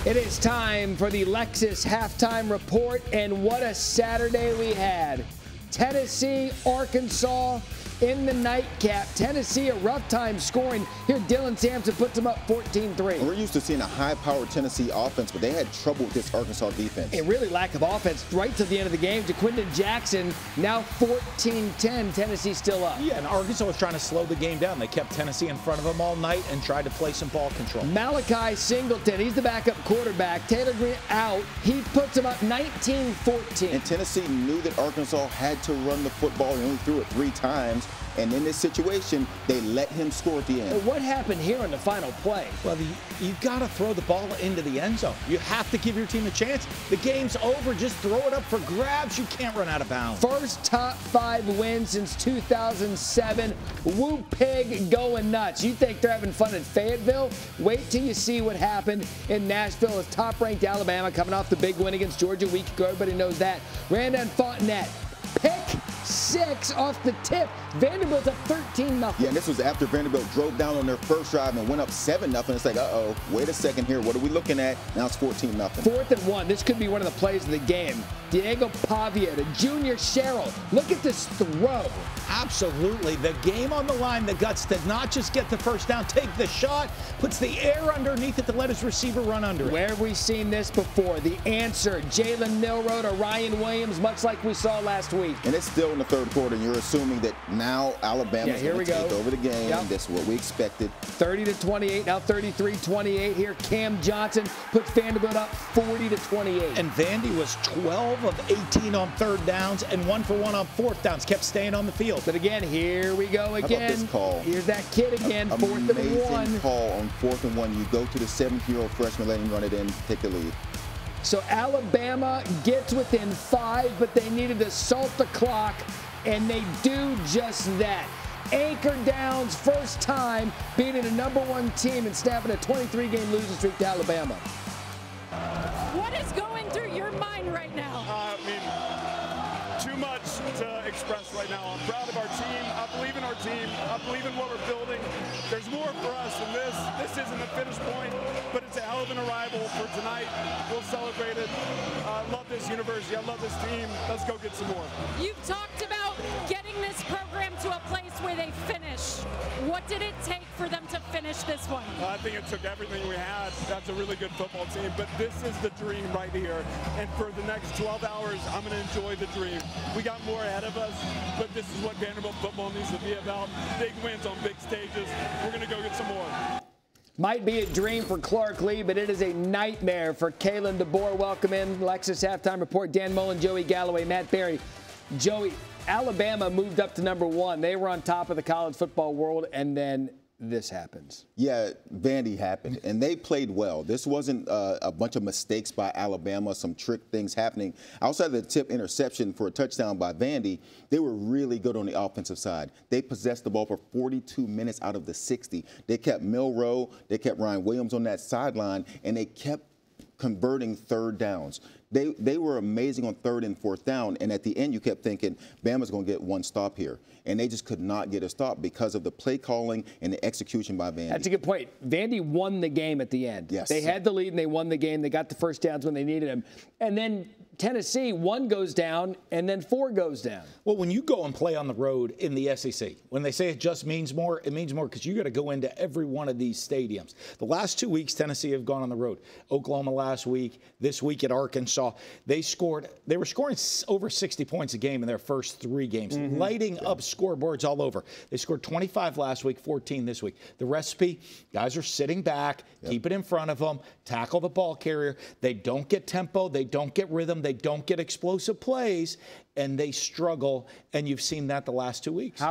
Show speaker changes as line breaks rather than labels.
It is time for the Lexus halftime report, and what a Saturday we had. Tennessee, Arkansas in the nightcap. Tennessee, a rough time scoring. Here, Dylan Sampson puts them up 14-3.
We're used to seeing a high-powered Tennessee offense, but they had trouble with this Arkansas defense.
And really lack of offense right to the end of the game. JaQuindon Jackson now 14-10. Tennessee still up.
Yeah, and Arkansas was trying to slow the game down. They kept Tennessee in front of them all night and tried to play some ball control.
Malachi Singleton, he's the backup quarterback. Taylor Green out. He puts them up 19-14.
And Tennessee knew that Arkansas had to run the football. He only threw it 3 times. And in this situation, they let him score at the end.
What happened here in the final play?
Well, you've got to throw the ball into the end zone. You have to give your team a chance. The game's over. Just throw it up for grabs. You can't run out of bounds.
First top 5 win since 2007. Woo Pig going nuts. You think they're having fun in Fayetteville? Wait till you see what happened in Nashville with top-ranked Alabama coming off the big win against Georgia a week ago. Everybody knows that. Randon Fontenette. Pick 6 off the tip. Vanderbilt's up 13-0.
Yeah, and this was after Vanderbilt drove down on their first drive and went up 7-0. It's like, uh-oh, wait a second here. What are we looking at? Now it's 14-0.
4th and 1. This could be one of the plays of the game. Diego Pavia to Junior Sherrill. Look at this throw.
Absolutely. The game on the line. The guts to not just get the first down, take the shot, puts the air underneath it to let his receiver run under it.
Where have we seen this before? The answer, Jalen Milroe to Ryan Williams, much like we saw last week.
And it's still in the 3rd quarter, and you're assuming that now Alabama's going to take over the game. Yep. That's what we expected.
30-28, now 33-28 here. Cam Johnson puts Vanderbilt up 40-28.
And Vandy was 12 of 18 on 3rd downs and 1 for 1 on 4th downs. Kept staying on the field.
But again, here we go again.
How about this call?
Here's that kid again, 4th and 1.
Amazing call on 4th and 1. You go to the 7th-year-old freshman, let him run it in, take the lead.
So Alabama gets within 5, but they needed to salt the clock, and they do just that. Anchor Downs, first time beating a #1 team and snapping a 23-game losing streak to Alabama.
What is going through your mind right now?
Too much to express right now. I'm proud of our team. I believe in our team. I believe in what we're building. There's more for us than this. This isn't the finish point, but it's a hell of an arrival for tonight. We'll celebrate it. I love this university. I love this team. Let's go get some more.
You've talked about getting this program to a place where they finish. What did it take for them to finish this one?
I think it took everything we had. That's a really good football team, but this is the dream right here. And for the next 12 hours, I'm going to enjoy the dream. We got more ahead of us, but this is what Vanderbilt football needs to be about. Big wins on big stages. We're going to go get some more.
Might be a dream for Clark Lee, but it is a nightmare for Kalen DeBoer. Welcome in. Lexus halftime report. Dan Mullen, Joey Galloway, Matt Barrie. Joey, Alabama moved up to #1. They were on top of the college football world, and then this happens.
Yeah, Vandy happened, and they played well. This wasn't a bunch of mistakes by Alabama, some trick things happening. Outside of the tip interception for a touchdown by Vandy, they were really good on the offensive side. They possessed the ball for 42 minutes out of the 60. They kept Milroe, they kept Ryan Williams on that sideline, and they kept converting 3rd downs. They were amazing on 3rd and 4th down, and at the end you kept thinking Bama's going to get one stop here, and they just could not get a stop because of the play calling and the execution by Vandy.
That's a good point. Vandy won the game at the end.
Yes.
They had the lead and they won the game. They got the first downs when they needed them. And then Tennessee, 1 goes down and then 4 goes down.
Well, when you go and play on the road in the SEC, when they say it just means more, it means more because you got to go into every one of these stadiums. The last 2 weeks, Tennessee have gone on the road. Oklahoma last week, this week at Arkansas. They were scoring over 60 points a game in their first 3 games, lighting up scoreboards all over. They scored 25 last week, 14 this week. The recipe, guys are sitting back, keep it in front of them, tackle the ball carrier. They don't get tempo, they don't get rhythm, they don't get explosive plays, and they struggle, and you've seen that the last 2 weeks.